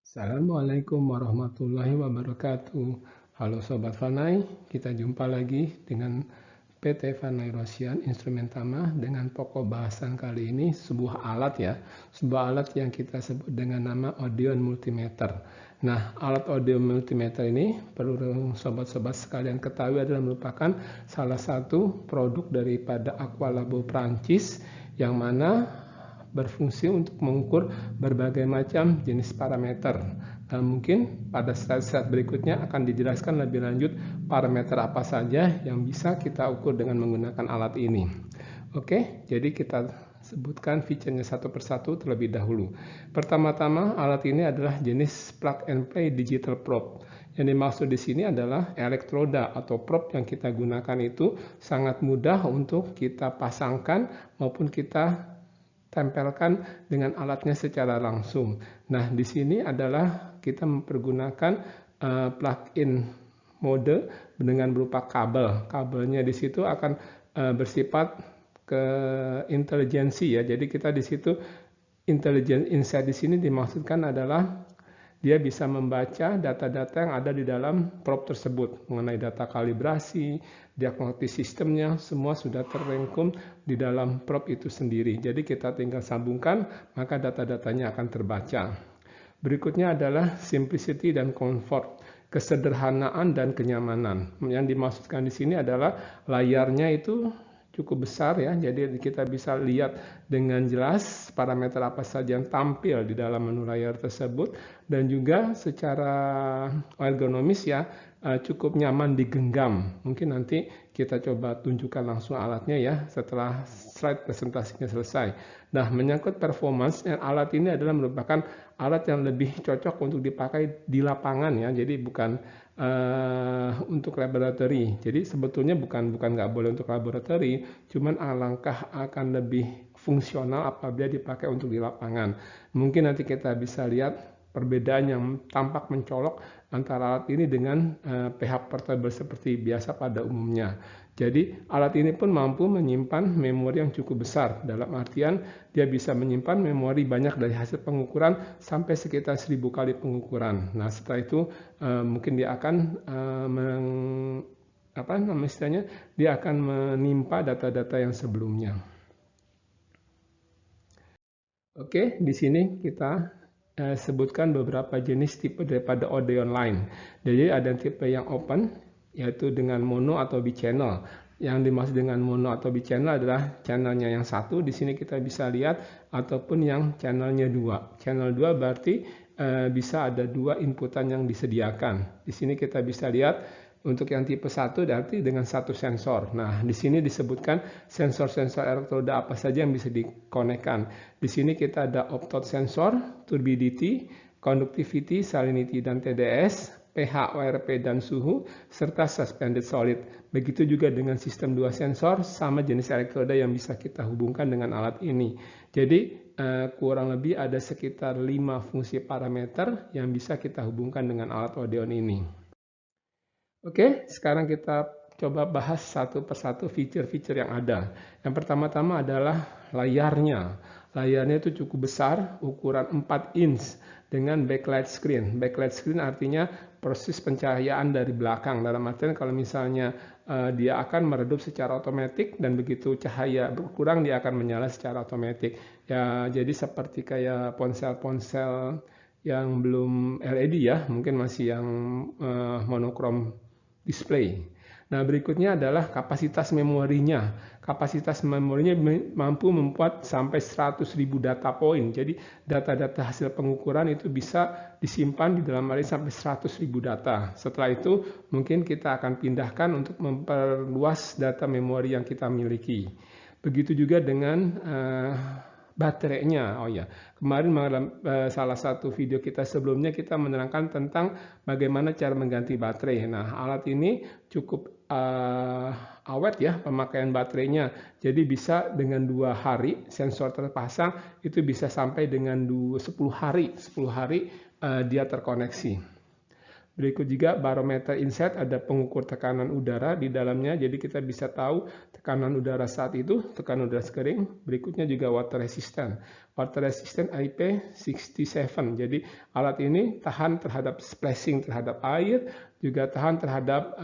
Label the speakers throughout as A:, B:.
A: Assalamualaikum warahmatullahi wabarakatuh. Halo Sobat Fanai, kita jumpa lagi dengan PT Fanai Rosian Instrumen Tama dengan pokok bahasan kali ini sebuah alat ya, sebuah alat yang kita sebut dengan nama Odeon Multimeter. Nah, alat Odeon Multimeter ini perlu sobat-sobat sekalian ketahui adalah merupakan salah satu produk daripada Aqualabo Prancis yang mana berfungsi untuk mengukur berbagai macam jenis parameter. Dan mungkin pada slide-slide berikutnya akan dijelaskan lebih lanjut parameter apa saja yang bisa kita ukur dengan menggunakan alat ini. Oke, jadi kita sebutkan fiturnya satu persatu terlebih dahulu. Pertama-tama, alat ini adalah jenis plug and play digital probe. Yang dimaksud di sini adalah elektroda atau probe yang kita gunakan itu sangat mudah untuk kita pasangkan maupun kita tempelkan dengan alatnya secara langsung. Nah, di sini adalah kita mempergunakan plug-in mode dengan berupa kabel. Kabelnya di situ akan bersifat ke intelijensi ya. Jadi kita di situ intelligent insight di sini dimaksudkan adalah dia bisa membaca data-data yang ada di dalam probe tersebut mengenai data kalibrasi, diagnostis sistemnya, semua sudah terrangkum di dalam probe itu sendiri. Jadi kita tinggal sambungkan, maka data-datanya akan terbaca. Berikutnya adalah simplicity dan comfort, kesederhanaan dan kenyamanan. Yang dimaksudkan di sini adalah layarnya itu cukup besar ya, jadi kita bisa lihat dengan jelas parameter apa saja yang tampil di dalam menu layar tersebut, dan juga secara ergonomis ya cukup nyaman digenggam. Mungkin nanti kita coba tunjukkan langsung alatnya ya setelah slide presentasinya selesai. Nah, menyangkut performance, alat ini adalah merupakan alat yang lebih cocok untuk dipakai di lapangan ya, jadi bukan untuk laboratori. Jadi sebetulnya bukan nggak boleh untuk laboratori, cuman alangkah akan lebih fungsional apabila dipakai untuk di lapangan. Mungkin nanti kita bisa lihat perbedaan yang tampak mencolok antara alat ini dengan pH portable seperti biasa pada umumnya. Jadi alat ini pun mampu menyimpan memori yang cukup besar, dalam artian dia bisa menyimpan memori banyak dari hasil pengukuran sampai sekitar 1000 kali pengukuran. Nah, setelah itu mungkin dia akan dia akan menimpa data-data yang sebelumnya. Oke, di sini kita sebutkan beberapa jenis tipe daripada Odeon line. Jadi ada tipe yang open, yaitu dengan mono atau bichannel. Yang dimaksud dengan mono atau bichannel adalah channelnya yang satu, di sini kita bisa lihat, ataupun yang channelnya dua. Channel 2 berarti bisa ada dua inputan yang disediakan. Di sini kita bisa lihat untuk yang tipe 1 berarti dengan satu sensor. Nah, di sini disebutkan sensor-sensor elektroda apa saja yang bisa dikonekkan. Di sini kita ada optot sensor, turbidity, conductivity, salinity dan TDS, pH, ORP dan suhu, serta suspended solid. Begitu juga dengan sistem 2 sensor sama jenis elektroda yang bisa kita hubungkan dengan alat ini. Jadi kurang lebih ada sekitar 5 fungsi parameter yang bisa kita hubungkan dengan alat Odeon ini. Oke, sekarang kita coba bahas satu persatu fitur-fitur yang ada. Yang pertama-tama adalah layarnya. Layarnya itu cukup besar, ukuran 4 inch dengan backlight screen. Backlight screen artinya proses pencahayaan dari belakang. Dalam artian kalau misalnya dia akan meredup secara otomatis dan begitu cahaya berkurang dia akan menyala secara otomatis. Ya, jadi seperti kayak ponsel-ponsel yang belum LED ya, mungkin masih yang monokrom display. Nah, berikutnya adalah kapasitas memorinya. Kapasitas memorinya mampu membuat sampai 100.000 data point. Jadi, data-data hasil pengukuran itu bisa disimpan di dalam area sampai 100.000 data. Setelah itu, mungkin kita akan pindahkan untuk memperluas data memori yang kita miliki. Begitu juga dengan baterainya. Oh ya, kemarin salah satu video kita sebelumnya kita menerangkan tentang bagaimana cara mengganti baterai. Nah, alat ini cukup awet ya pemakaian baterainya. Jadi bisa dengan 2 hari sensor terpasang itu bisa sampai dengan 10 hari dia terkoneksi. Berikut juga barometer inside, ada pengukur tekanan udara di dalamnya, jadi kita bisa tahu tekanan udara saat itu, tekanan udara sekering. Berikutnya juga water resistant. Water resistant IP67, jadi alat ini tahan terhadap splashing terhadap air, juga tahan terhadap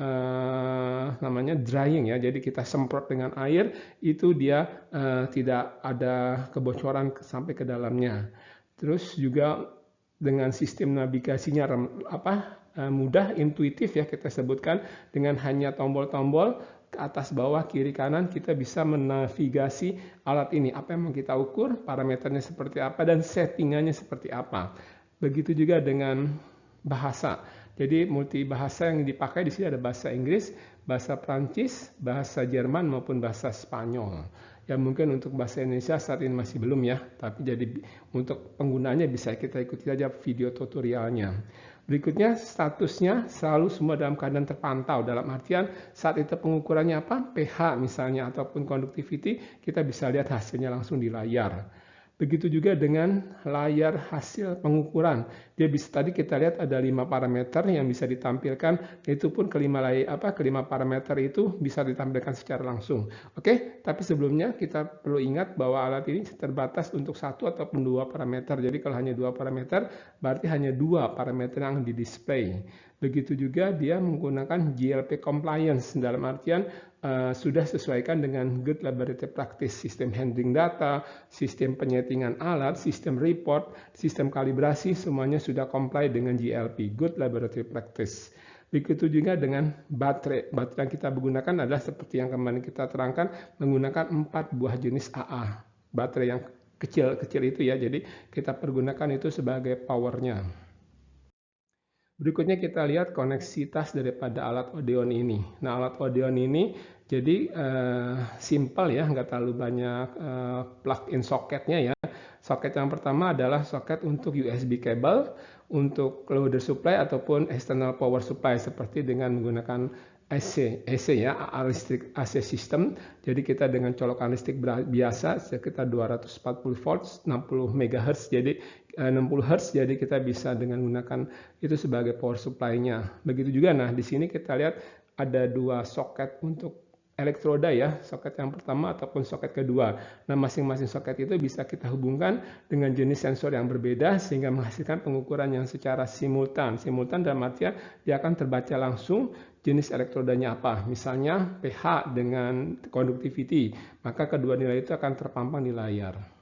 A: namanya drying ya, jadi kita semprot dengan air, itu dia tidak ada kebocoran sampai ke dalamnya. Terus juga dengan sistem navigasinya mudah, intuitif ya kita sebutkan, dengan hanya tombol-tombol ke atas, bawah, kiri, kanan, kita bisa menavigasi alat ini. Apa yang mau kita ukur, parameternya seperti apa, dan settingannya seperti apa. Begitu juga dengan bahasa. Jadi multi bahasa yang dipakai di sini ada bahasa Inggris, bahasa Prancis, bahasa Jerman maupun bahasa Spanyol. Ya mungkin untuk bahasa Indonesia saat ini masih belum ya, tapi jadi untuk penggunaannya bisa kita ikuti saja video tutorialnya. Berikutnya statusnya selalu semua dalam keadaan terpantau, dalam artian saat itu pengukurannya apa, pH misalnya ataupun conductivity, kita bisa lihat hasilnya langsung di layar. Begitu juga dengan layar hasil pengukuran. Dia bisa, tadi kita lihat ada 5 parameter yang bisa ditampilkan, itu pun kelima parameter itu bisa ditampilkan secara langsung. Oke, tapi sebelumnya kita perlu ingat bahwa alat ini terbatas untuk 1 ataupun 2 parameter. Jadi kalau hanya 2 parameter, berarti hanya 2 parameter yang di-display. Begitu juga dia menggunakan GLP compliance, dalam artian sudah sesuaikan dengan Good Laboratory Practice, sistem handling data, sistem penyetingan alat, sistem report, sistem kalibrasi, semuanya sudah comply dengan GLP, Good Laboratory Practice. Begitu juga dengan baterai. Baterai yang kita gunakan adalah seperti yang kemarin kita terangkan, menggunakan 4 buah jenis AA. Baterai yang kecil-kecil itu ya, jadi kita pergunakan itu sebagai powernya. Berikutnya kita lihat koneksitas daripada alat Odeon ini. Nah, alat Odeon ini jadi simple ya, nggak terlalu banyak plug-in soketnya ya. Soket yang pertama adalah soket untuk USB cable, untuk loader supply ataupun external power supply seperti dengan menggunakan AC ya, AC system. Jadi kita dengan colokan listrik biasa sekitar 240 volts, 60 MHz, jadi 60 Hz, jadi kita bisa dengan menggunakan itu sebagai power supply-nya. Begitu juga, nah di sini kita lihat ada 2 soket untuk elektroda ya, soket yang pertama ataupun soket kedua. Nah, masing-masing soket itu bisa kita hubungkan dengan jenis sensor yang berbeda sehingga menghasilkan pengukuran yang secara simultan. Simultan dalam artian dia akan terbaca langsung jenis elektrodanya apa. Misalnya pH dengan conductivity, maka kedua nilai itu akan terpampang di layar.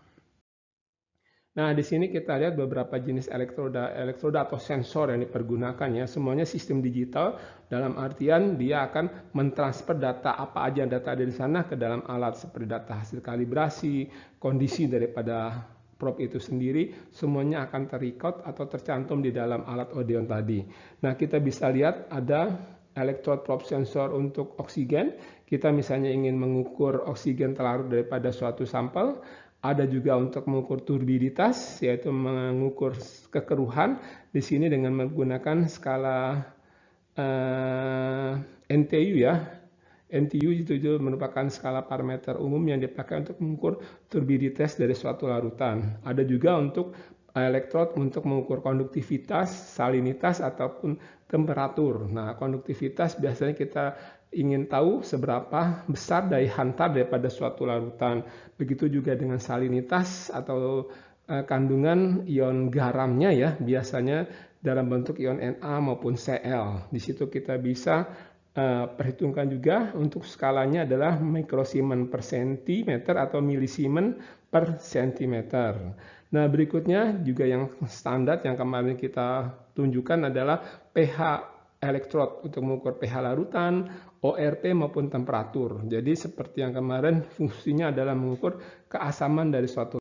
A: Nah, di sini kita lihat beberapa jenis elektroda atau sensor yang dipergunakan ya. Semuanya sistem digital, dalam artian dia akan mentransfer data apa aja data ada di sana ke dalam alat, seperti data hasil kalibrasi, kondisi daripada probe itu sendiri, semuanya akan terrecord atau tercantum di dalam alat Odeon tadi. Nah, kita bisa lihat ada electrode probe sensor untuk oksigen. Kita misalnya ingin mengukur oksigen terlarut daripada suatu sampel. Ada juga untuk mengukur turbiditas, yaitu mengukur kekeruhan. Di sini dengan menggunakan skala NTU ya. NTU itu merupakan skala parameter umum yang dipakai untuk mengukur turbiditas dari suatu larutan. Ada juga untuk elektrod untuk mengukur konduktivitas, salinitas, ataupun temperatur. Nah, konduktivitas biasanya kita ingin tahu seberapa besar daya hantar daripada suatu larutan. Begitu juga dengan salinitas atau kandungan ion garamnya ya, biasanya dalam bentuk ion Na maupun Cl. Di situ kita bisa perhitungkan juga untuk skalanya adalah mikrosiemen per sentimeter atau milisiemen per sentimeter. Nah, berikutnya juga yang standar yang kemarin kita tunjukkan adalah pH elektrod untuk mengukur pH larutan, ORT maupun temperatur. Jadi seperti yang kemarin fungsinya adalah mengukur keasaman dari suatu